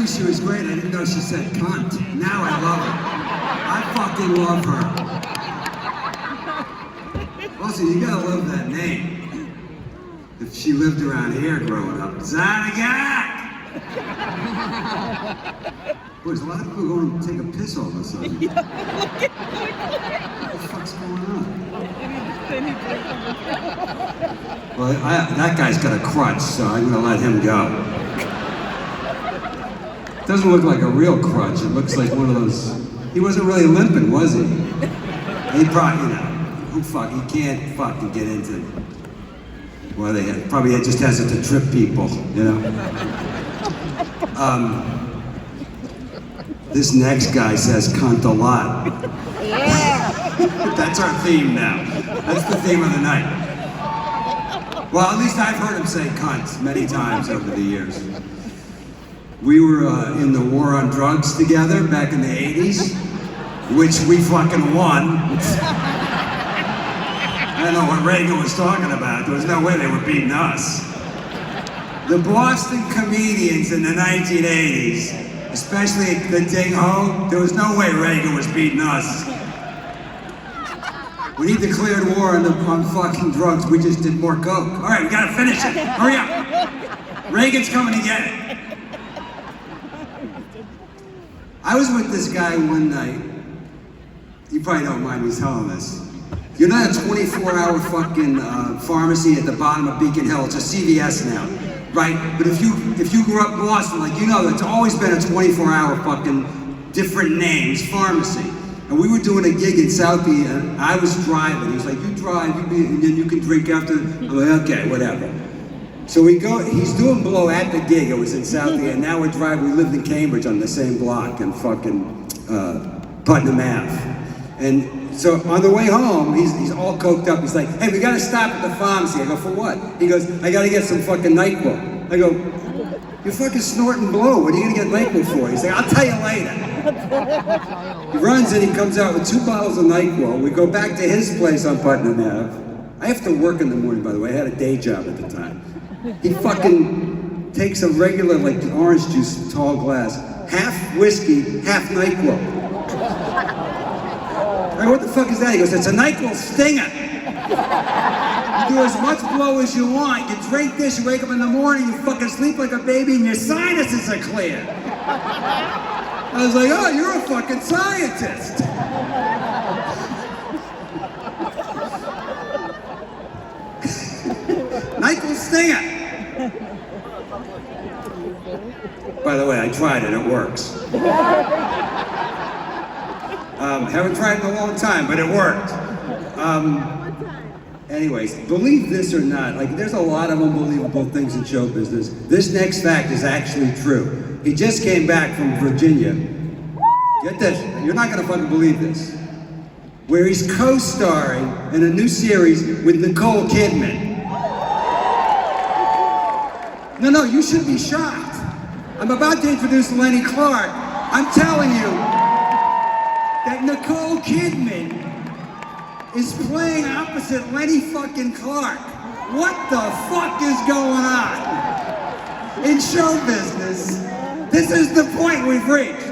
knew she was great. I didn't know she said cunt. Now I love her. I fucking love her. Also, you gotta love that name. If she lived around here growing up. Zanagat! Boy, there's a lot of people going to take a piss all of a sudden. What the fuck's going on? Well, that guy's got a crutch, so I'm gonna let him go. Doesn't look like a real crutch. It looks like one of those. He wasn't really limping, was he? He probably, he can't fucking get into. Well, probably just has it to trip people, This next guy says cunt a lot. Yeah. That's our theme now. That's the theme of the night. Well, at least I've heard him say cunt many times over the years. We were in the war on drugs together back in the 80s, which we fucking won. I don't know what Reagan was talking about. There was no way they were beating us. The Boston comedians in the 1980s, especially the Ding Ho, there was no way Reagan was beating us. When he declared war on fucking drugs, we just did more coke. All right, we gotta finish it. Hurry up. Reagan's coming to get it. I was with this guy one night. You probably don't mind me telling this. You're not a 24-hour fucking pharmacy at the bottom of Beacon Hill. It's a CVS now, right? But if you grew up in Boston, it's always been a 24-hour fucking different names pharmacy. And we were doing a gig in Southie, and I was driving. He was like, "You drive, and then you can drink after." I'm like, "Okay, whatever." So we go. He's doing blow at the gig. It was in Southie, and now we're driving. We lived in Cambridge on the same block in fucking Putnam Ave, and. So on the way home, he's all coked up. He's like, "Hey, we gotta stop at the pharmacy." I go, "For what?" He goes, "I gotta get some fucking NyQuil." I go, "You're fucking snorting blow. What are you gonna get NyQuil for?" He's like, "I'll tell you later." He runs and he comes out with 2 bottles of NyQuil. We go back to his place on Putnam Ave. I have to work in the morning, by the way. I had a day job at the time. He fucking takes a regular, orange juice, tall glass, half whiskey, half NyQuil. What the fuck is that? He goes, "It's a NyQuil stinger. You do as much blow as you want. You drink this, you wake up in the morning, you fucking sleep like a baby, and your sinuses are clear." I was like, "Oh, you're a fucking scientist." NyQuil stinger. By the way, I tried it. It works. Haven't tried it in a long time, but it worked. Anyways, believe this or not, there's a lot of unbelievable things in show business. This next fact is actually true. He just came back from Virginia. Get this, you're not gonna fucking believe this. Where he's co-starring in a new series with Nicole Kidman. No, you should be shocked. I'm about to introduce Lenny Clarke. I'm telling you, that Nicole Kidman is playing opposite Lenny fucking Clarke. What the fuck is going on? In show business, this is the point we've reached.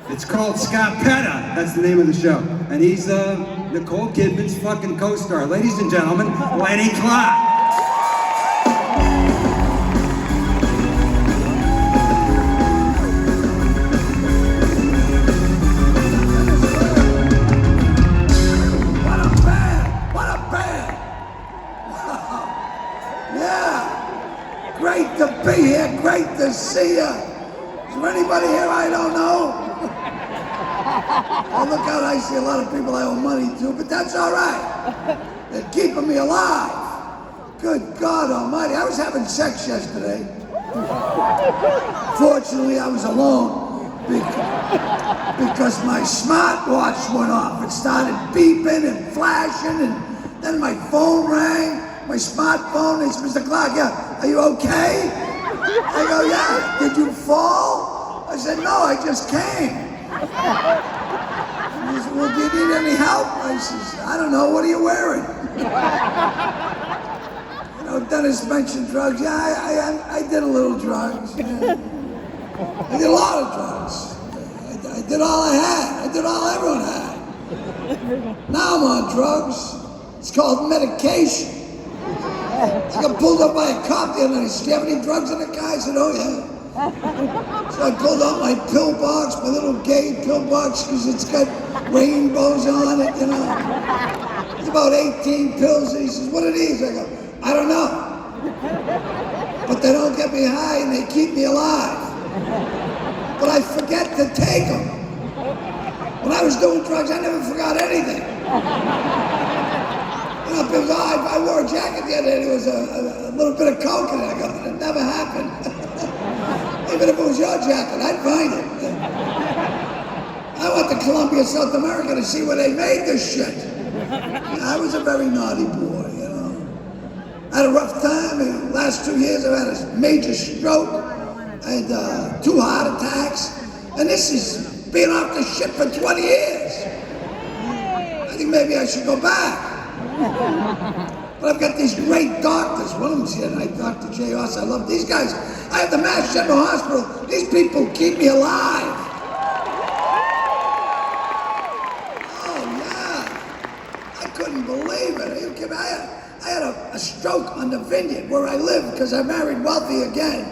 It's called Scott Petta, that's the name of the show. And he's Nicole Kidman's fucking co-star. Ladies and gentlemen, Lenny Clarke. Great to be here, great to see you. Is there anybody here I don't know? Oh, look out, I see a lot of people I owe money to, but that's all right. They're keeping me alive. Good God almighty, I was having sex yesterday. Fortunately, I was alone because my smartwatch went off. It started beeping and flashing, and then my phone rang. My smartphone, it's Mr. Clarke, yeah, are you okay? I go, yeah, did you fall? I said, no, I just came. He said, well, do you need any help? I said, I don't know, what are you wearing? Dennis mentioned drugs. Yeah, I did a little drugs. Yeah. I did a lot of drugs. I did all I had. I did all everyone had. Now I'm on drugs. It's called medication. I got pulled up by a cop the other night. He said, "Do you have any drugs in the car?" I said, "Oh, yeah." So I pulled out my pill box, my little gay pill box, because it's got rainbows on it, you know. It's about 18 pills. He says, "What are these?" I go, "I don't know. But they don't get me high and they keep me alive. But I forget to take them." When I was doing drugs, I never forgot anything. You know, because I wore a jacket the other day, there was a little bit of coke in it. I go, "It never happened." Even if it was your jacket, I'd find it. I went to Colombia, South America to see where they made this shit. I was a very naughty boy, you know. I had a rough time. In the last 2 years, I've had a major stroke. I had 2 heart attacks. And this is being off the shit for 20 years. I think maybe I should go back. But I've got these great doctors. One of them's here tonight, Dr. J. Ross. I love these guys. I have the Mass General Hospital. These people keep me alive. Oh, yeah. I couldn't believe it. I had a stroke on the Vineyard where I live because I married wealthy again.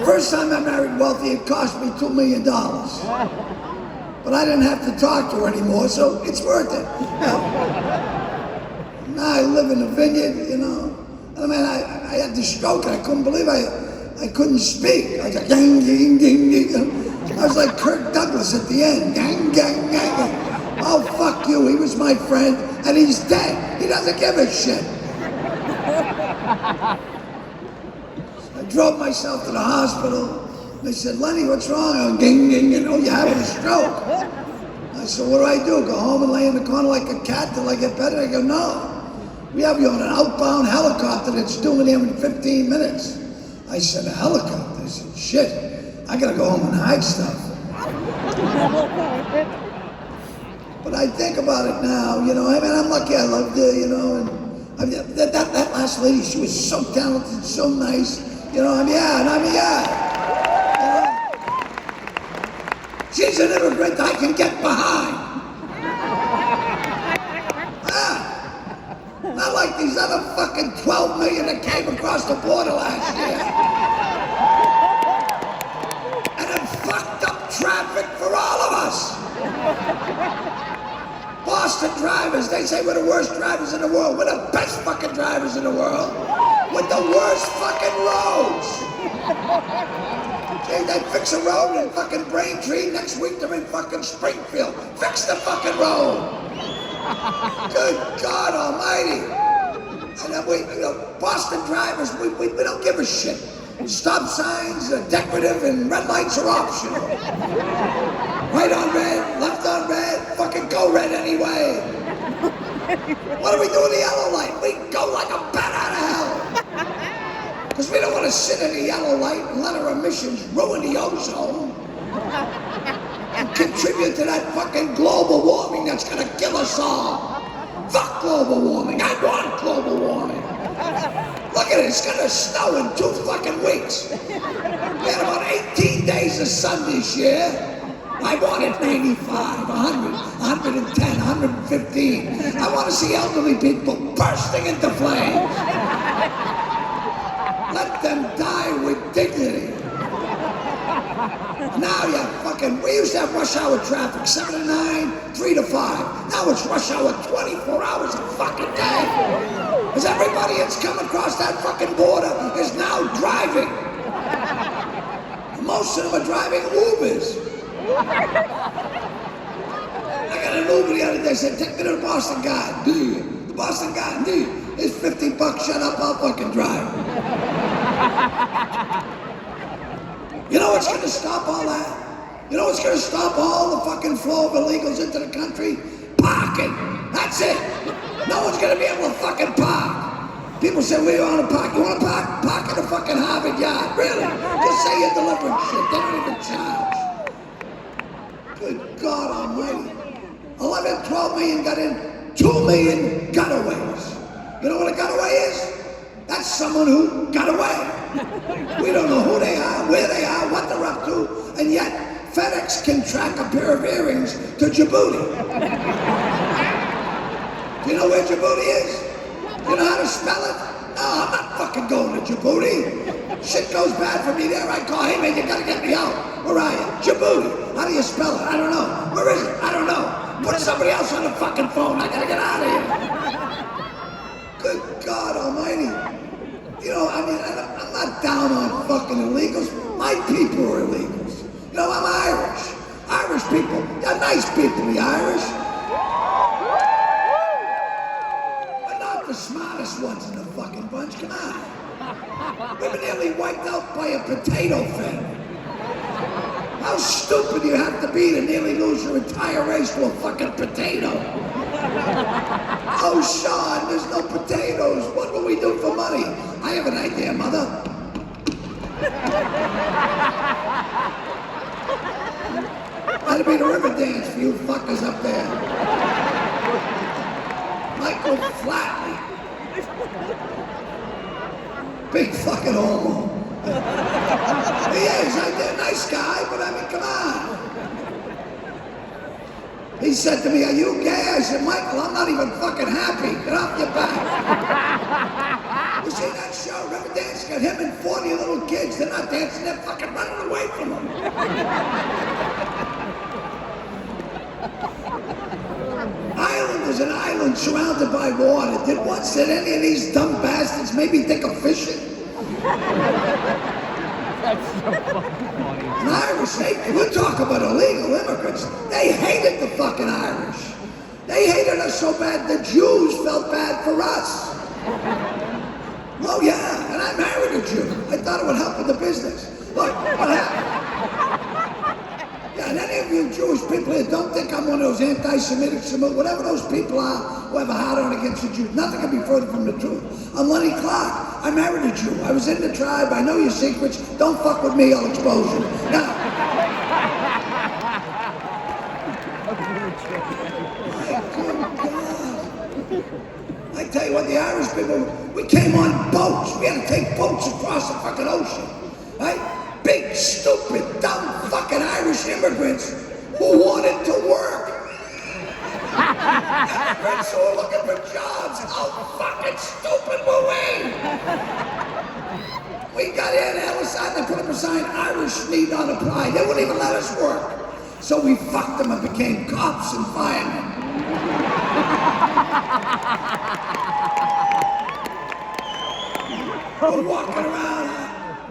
First time I married wealthy, it cost me $2 million. But I didn't have to talk to her anymore, so it's worth it. Now I live in the Vineyard, you know. I mean, I had this stroke and I couldn't believe I couldn't speak. I was like, ding, ding, ding, ding. I was like Kirk Douglas at the end. Gang, gang, gang. Oh, fuck you. He was my friend and he's dead. He doesn't give a shit. I drove myself to the hospital. They said, "Lenny, what's wrong?" I went, ding, ding, ding. "Oh, you're having a stroke." I said, "What do? Go home and lay in the corner like a cat till I get better?" They go, "No. We have you on an outbound helicopter that's doing here in 15 minutes. I said, "A helicopter?" I said, "Shit, I gotta go home and hide stuff." But I think about it now, you know, I mean, I'm lucky I loved her, you know, and I mean, that last lady, she was so talented, so nice, you know, I mean, yeah. You know? She's an immigrant I can get behind. Not like these other fucking 12 million that came across the border last year. And it fucked up traffic for all of us. Boston drivers, they say we're the worst drivers in the world. We're the best fucking drivers in the world. With the worst fucking roads. Gee, they fix a road in fucking Braintree. Next week they're in fucking Springfield. Fix the fucking road. Good God Almighty! And then Boston drivers, we don't give a shit. Stop signs are decorative and red lights are optional. Right on red, left on red, fucking go red anyway. What do we do with the yellow light? We go like a bat out of hell. Because we don't want to sit in the yellow light and let our emissions ruin the ozone. And contribute to that fucking global warming that's gonna kill us all. Fuck global warming. I want global warming. Look at it, it's gonna snow in 2 fucking weeks. We had about 18 days of sun this year. I wanted 95, 100, 110, 115. I want to see elderly people bursting into flames. Let them die with dignity. Now you fucking, we used to have rush hour traffic, 7 to 9, 3 to 5. Now it's rush hour 24 hours a fucking day. Because everybody that's come across that fucking border is now driving. Most of them are driving Ubers. I got an Uber the other day, said, "Take me to the Boston Garden." Do you? The Boston Garden, do you? It's $50, shut up, I'll fucking drive. You know what's gonna stop all that? You know what's gonna stop all the fucking flow of illegals into the country? Parking. That's it. No one's gonna be able to fucking park. People say, "We want to park." You want to park? Park in the fucking Harvard Yard. Really? Just say you're delivering shit. They don't even charge. Good God Almighty. 11, 12 million got in. 2 million gotaways. You know what a gotaway is? That's someone who got away. We don't know who they are, where they are, what they're up to, and yet FedEx can track a pair of earrings to Djibouti. Do you know where Djibouti is? Do you know how to spell it? No, I'm not fucking going to Djibouti. Shit goes bad for me there. I call, hey man, you gotta get me out. Where are you? Djibouti. How do you spell it? I don't know. Where is it? I don't know. Put somebody else on the fucking phone. I gotta get out of here. Good God Almighty. You know, I mean, I'm not down on fucking illegals. My people are illegals. You know, I'm Irish. Irish people, they're nice people, the Irish. But not the smartest ones in the fucking bunch, come on. We've been nearly wiped out by a potato famine. How stupid do you have to be to nearly lose your entire race to a fucking potato? Oh, Sean, there's no potatoes. What will we do for money? I have an idea, Mother. That'll be the river dance for you fuckers up there. Michael Flatley. Big fucking homo. He is, a nice guy, but I mean, come on. He said to me, are you gay? I said, Michael, I'm not even fucking happy. Get off your back. You see that show, River Dance? Got him and 40 little kids. They're not dancing, they're fucking running away from him. Ireland is an island surrounded by water. Did any of these dumb bastards maybe think of fishing? That's so fucking funny. And Irish, you talk about illegal immigrants. They hated the fucking Irish. They hated us so bad the Jews felt bad for us. Oh yeah, and I married a Jew. I thought it would help with the business. Look, what happened? Yeah, and any of you Jewish people here don't think I'm one of those anti-Semitic, whatever those people are who have a hard on against the Jews. Nothing can be further from the truth. I'm Lenny Clarke. I married a Jew. I was in the tribe. I know your secrets. Don't fuck with me. I'll expose you. Now, I tell you what, the Irish people, we came on boats. We had to take boats across the fucking ocean. Right? Big, stupid, dumb fucking Irish immigrants who wanted to work. Immigrants who were looking for jobs. How fucking stupid were we? We got in, held aside, they put up a sign, Irish need not apply. They wouldn't even let us work. So we fucked them and became cops and firemen. We're walking around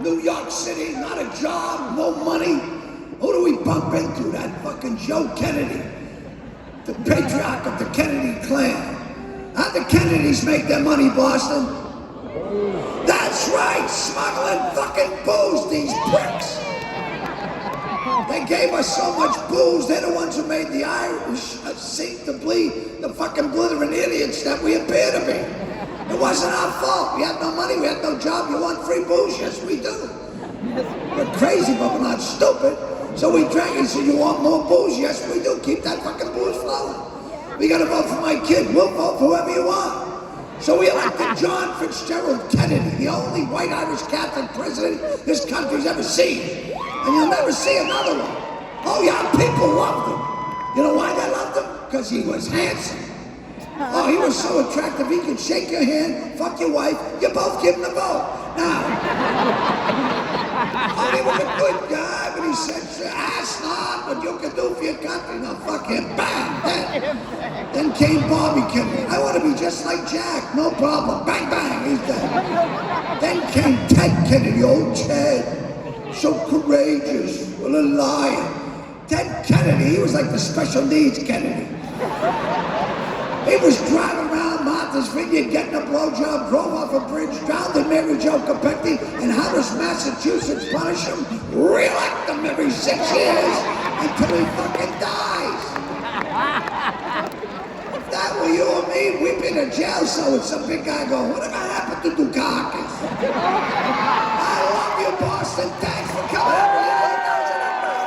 New York City, not a job, no money. Who do we bump into? That fucking Joe Kennedy, the patriarch of the Kennedy clan. How'd the Kennedys make their money, Boston? That's right, smuggling fucking booze, these pricks. They gave us so much booze, they're the ones who made the Irish seem to be the fucking blithering idiots that we appear to be. It wasn't our fault. We had no money, we had no job. You want free booze? Yes, we do. We're crazy, but we're not stupid. So we drank and said, you want more booze? Yes, we do. Keep that fucking booze flowing. We gotta vote for my kid. We'll vote for whoever you want. So we elected John Fitzgerald Kennedy, the only white Irish Catholic president this country's ever seen. And you'll never see another one. Oh yeah, people loved him. You know why they loved him? Because he was handsome. Oh, he was so attractive, he could shake your hand, fuck your wife, you both give him the vote. Now, oh, he was a good guy, but he said, ask not what you can do for your country. Now, fuck him, bang, dead. Then came Bobby Kennedy. I want to be just like Jack, no problem. Bang, bang, he's dead. Then came Ted Kennedy, old Ted, so courageous, what a lion. Ted Kennedy, he was like the special needs Kennedy. He was driving around Martha's Vineyard getting a blowjob, drove off a bridge, drowned in Mary Jo Kopechne, and how does Massachusetts punish him? Re-elect him every 6 years until he fucking dies. If that were you or me, we'd be in a jail cell with some big guy going, whatever happened to Dukakis? I love you, Boston. Thanks for coming.